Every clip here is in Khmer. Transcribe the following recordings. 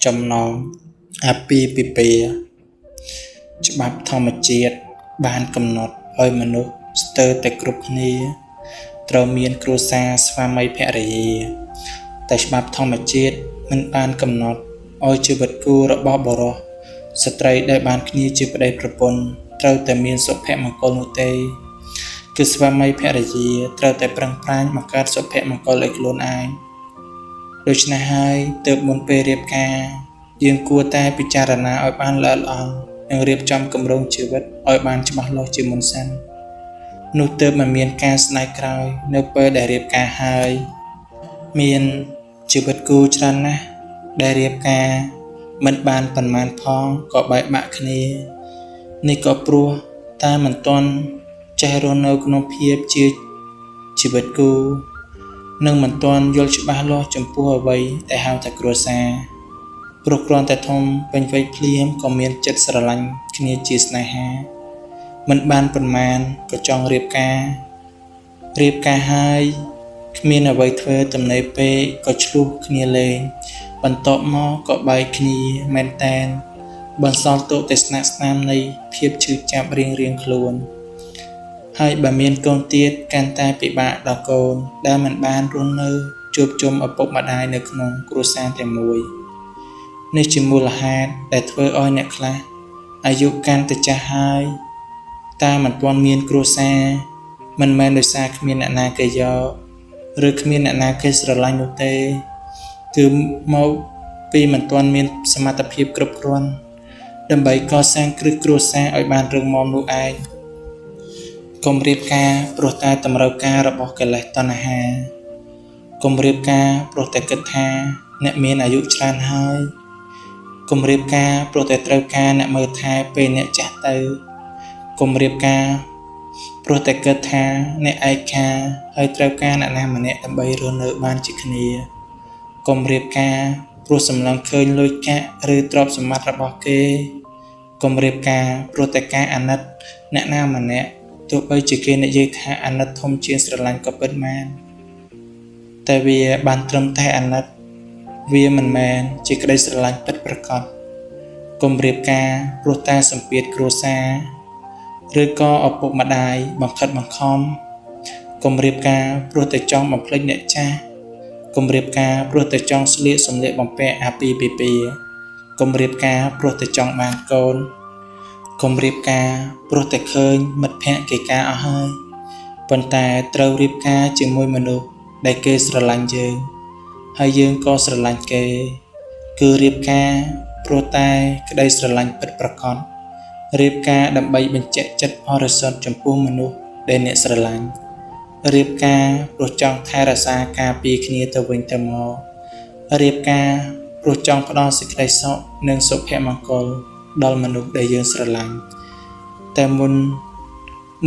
ចំណងអាពាហ៍ពិពាហ៍ច្បាប់ធម្មជាតិបានកំណត់ឲ្យមនុស្សស្ទើរតែគ្រប់គ្នាត្រូវមានគ្រួសារស្វាមីភរិយាតែច្បាប់ធម្មជាតិមិនបានកំណត់ឲ្យជីវិតគូរបស់បុរសស្ត្រីដែលបានគ្នាជាប្តីប្រពន្ធត្រូវតែមានសុភមង្គលនោះទេគឺស្វាមីភរិយាត្រូវតែប្រឹងប្រែងបង្កើតសុភមង្គលឲ្យខ្លួនឯងដូច្នេះហើយទើបមុនពេលរៀបការយើងគួរតែពិចារណាឲ្យបានល្អិតល្អន់និងរៀបចំគម្រោងជីវិតឲ្យបានច្បាស់លាស់ជាមុនសិននោះទើបមិនមានការស្ដាយក្រោយនៅពេលដែលរៀបការហើយមានជីវិតគូច្រើនណាស់ដែលរៀបការមិនបានប៉ុន្មានផងក៏បែកបាក់គ្នានេះក៏ព្រោះតែមិនទាន់ចេះរស់នៅក្នុងភាពជាជីវិតគូនិងមិនទាន់យល់ច្បាស់លាស់ចំពោះអ្វីដែលហៅថាគ្រួសារព្រោះគ្រាន់តែធំពេញវ័យភ្លាមក៏មានចិត្តស្រឡាញ់គ្នាជាស្នេហាមិនបានប៉ុន្មានក៏ចង់រៀបការហើយគ្មានអ្វីធ្វើទំនេរពេកក៏ឆ្លោះគ្នាលេងបន្ទាប់មកក៏បែកគ្នាមែនតែនបន្សល់ទុកតែស្នាកស្នាមនៃភាពឈឺចាប់រៀងខ្លួនហើយបើមានកូនទៀតកាន់តែពិបាកដល់កូនដែលមិនបានរស់នៅជួបជុំឪពុកម្ដាយនៅក្នុងគ្រួសារតែមួយនេះជាមូលហេតុដែលធ្វើឲ្យអ្នកខ្លះអាយុកាន់តែចាស់ហើយតែមិនទាន់មានគ្រួសារមិនមែនដោយសារគ្មានអ្នកណាគេយកឬគ្មានអ្នកណាគេស្រឡាញ់នោះទេគឺមកពីមិនទាន់មានសមត្ថភាពគ្រប់គ្រាន់ដើម្បីកសាងគ្រឹះគ្រួសារឲ្យបានរឹងមាំនោះឯងកុំរៀបការព្រោះតែតម្រូវការរបស់កិលេសតណ្ហាកុំរៀបការព្រោះតែគិតថាអ្នកមានអាយុច្រើនហើយកុំរៀបការព្រោះតែត្រូវការអ្នកមើលថែពេលអ្នកចាស់ទៅកុំរៀបការព្រោះតែគិតថាអ្នកឯកាហើយត្រូវការអ្នកណាម្នាក់ដើម្បីរស់នៅបានជាគ្នាកុំរៀបការព្រោះសម្លឹងឃើញលុយកាក់ឬទ្រព្យសម្បត្តិរបស់គេកុំរៀបការព្រោះតែការអាណិតអ្នកណាម្នាក់ទោះបីជាគេនិយាយថាអាណិតធំជាងស្រឡាញ់ក៏ពិតមែនតែវាបានត្រឹមតែអាណិតវាមិនមែនជាក្តីស្រឡាញ់ពិតប្រាកដកុំរៀបការព្រោះតែសម្ពាធគ្រួសារឬក៏ឪពុកម្ដាយបង្ខិតបង្ខំកុំរៀបការព្រោះតែចង់បំភ្លេចអ្នកចាស់កុំរៀបការព្រោះតែចង់ស្លៀកសម្លៀកបំពាក់អាពាហ៍ពិពាហ៍កុំរៀបការព្រោះតែចង់បានកូនកុំរៀបការព្រោះតែឃើញមិត្តភក្តិគេការអស់ហើយប៉ុន្តែត្រូវរៀបការជាមួយមនុស្សដែលគេស្រឡាញ់យើងហើយយើងក៏ស្រឡាញ់គេគឺរៀបការព្រោះតែក្តីស្រឡាញ់ពិតប្រាកដរៀបការដើម្បីបញ្ជាក់ចិត្តបរិសុទ្ធចំពោះមនុស្សដែលអ្នកស្រឡាញ់រៀបការព្រោះចង់ថែរក្សាការពារគ្នាទៅវិញទៅមករៀបការព្រោះចង់ផ្ដល់សេចក្តីសុខនិងសុភមង្គលដល់មនុស្សដែលយើងស្រឡាញ់តែមុន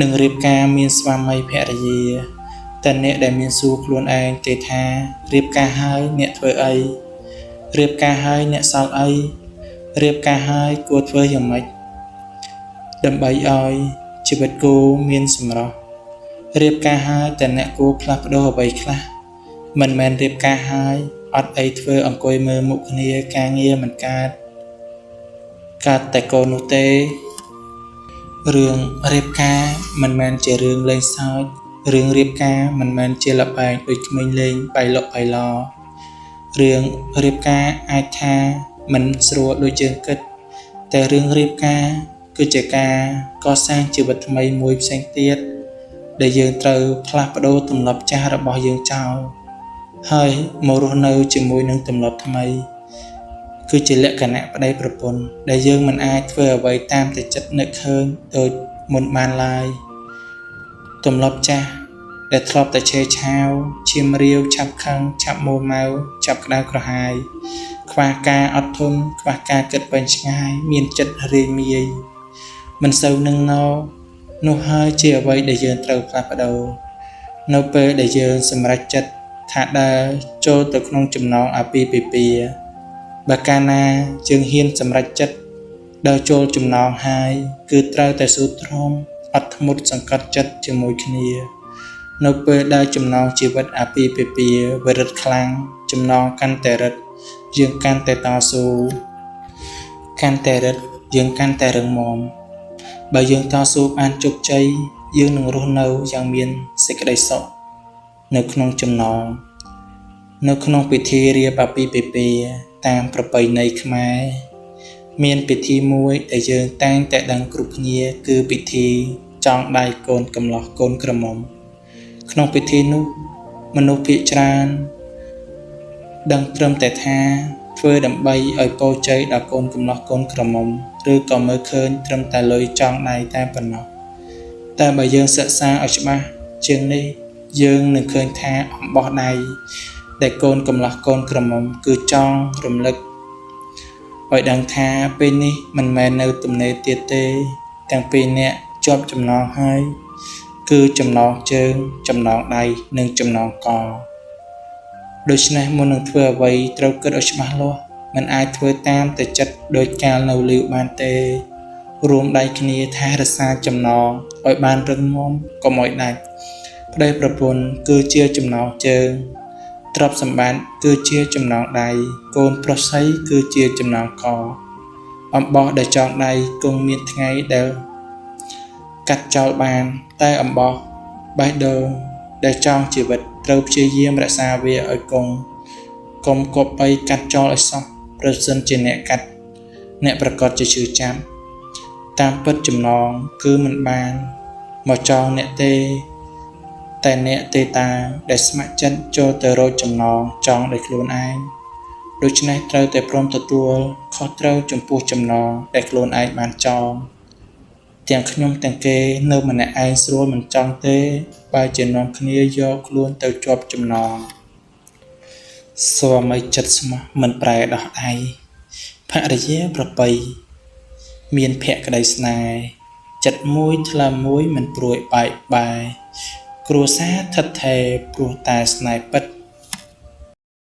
នឹងរៀបការមានស្វាមីភរិយាតែអ្នកដែលមានសួរខ្លួនឯងទេថារៀបការហើយអ្នកធ្វើអីរៀបការហើយអ្នកសល់អីរៀបការហើយគួរធ្វើយ៉ាងម៉េចដើម្បីឲ្យជីវិតគូមានសម្រស់រៀបការហើយតែអ្នកគួរផ្លាស់ប្ដូរអ្វីខ្លះមិនមែនរៀបការហើយអត់អីធ្វើអង្គុយមើលមុខគ្នាការងារមិនកើតតែកូននោះទេរឿងរៀបការមិនមែនជារឿងលេងសើចរឿងរៀបការមិនមែនជាល្បែងដូចក្មេងលេងបៃលុកបៃឡរឿងរៀបការអាចថាមិនស្រួលដូចយើងគិតតែរឿងរៀបការគឺជាការកសាងជីវិតថ្មីមួយផ្សេងទៀតដែលយើងត្រូវផ្លាស់ប្ដូរទម្លាប់ចាស់របស់យើងចោលហើយមករស់នៅជាមួយនឹងទម្លាប់ថ្មីគឺជាលក្ខណៈប្តីប្រពន្ធដែលយើងមិនអាចធ្វើអ្វីតាមតែចិត្តនឹកឃើញដូចមុនបានឡើយទម្លាប់ចាស់ដែលធ្លាប់តែឆេវឆាវឈាមរាវឆាប់ខឹងឆាប់មួម៉ៅចាប់ក្តៅក្រហាយខ្វះការអត់ធន់ខ្វះការគិតវែងឆ្ងាយមានចិត្តរាយមាយមិនសូវនឹងនោះហើយជាអ្វីដែលយើងត្រូវផ្លាស់ប្ដូរនៅពេលដែលយើងសម្រេចចិត្តថាដើរចូលទៅក្នុងចំណងអាពាហ៍ពិពាហ៍បើកាលណាយើងហ៊ានសម្រេចចិត្តដើរចូលចំណងហើយគឺត្រូវតែស៊ូទ្រាំអត់ធ្មត់សង្កត់ចិត្តជាមួយគ្នានៅពេលដែលចំណងជីវិតអាពាហ៍ពិពាហ៍វិរិតខ្លាំងចំណងកាន់តែរិត យើងកាន់តែតស៊ូកាន់តែរឹតយើងកាន់តែរឹងមាំបើយើងតស៊ូបានជោគជ័យយើងនឹងរស់នៅយ៉ាងមានសេចក្តីសុខនៅក្នុងចំណងនៅក្នុងពិធីរៀបអាពាហ៍ពិពាហ៍តាមប្រពៃណីខ្មែរមានពិធីមួយដែលយើងតែងតែដឹងគ្រប់គ្នាគឺពិធីចងដៃកូនកំលោះកូនក្រមុំក្នុងពិធីនោះមនុស្សភាគច្រើនដឹងត្រឹមតែថាធ្វើដើម្បីឲ្យពរជ័យដល់កូនកំលោះកូនក្រមុំឬក៏មើលឃើញត្រឹមតែលុយចងដៃតែប៉ុណ្ណោះតែបើយើងសិក្សាឲ្យច្បាស់ជាងនេះយើងនឹងឃើញថាអំបោះដៃដែលកូនកំលោះកូនក្រមុំគឺចង់រំលឹកឲ្យដឹងថាពេលនេះមិនមែននៅទំនេរទៀតទេទាំងពីរនាក់ជាប់ចំណងហើយគឺចំណងជើងចំណងដៃនិងចំណងកដូច្នេះមុននឹងធ្វើអ្វីត្រូវគិតឲ្យច្បាស់លាស់មិនអាចធ្វើតាមតែចិត្តដោយកាលនៅលីវបានទេរួមដៃគ្នាថែរក្សាចំណងឲ្យបានរឹងមាំកុំឲ្យដាច់ប្តីប្រពន្ធគឺជាចំណងជើងទ្រព្យសម្បត្តិគឺជាចំណងដៃកូនប្រុសស្រីគឺជាចំណងកអំបោះដែលចងដៃគង់មានថ្ងៃដែលកាត់ចោលបានតែអំបោះបេះដូងដែលចងជីវិតត្រូវព្យាយាមរក្សាវាឲ្យកុំគប់បីកាត់ចោលឲ្យសោះប្រសិនជាអ្នកកាត់អ្នកប្រកាសជាឈឺចាប់តាមពិតចំណងគឺមិនបានមកចងអ្នកទេតែអ្នកទេតាដែលស្ម័គ្រចិត្តចូលទៅរកចំណងចងដោយខ្លួនឯងដូច្នេះត្រូវតែព្រមទទួលខុសត្រូវចំពោះចំណងដែលខ្លួនឯងបានចងទាំងខ្ញុំទាំងគេនៅម្នាក់ឯងស្រួលមិនចង់ទេបើជានាំគ្នាយកខ្លួនទៅជាប់ចំណងស្វាមីចិត្តស្មោះមិនប្រែដោះដៃភរិយាប្រពៃមានភក្តីស្នេហ៍ចិត្តមួយថ្លើមមួយមិនព្រួយបែកបែគ្រួសារថិតថេរព្រោះតែស្នេហ៍ពិត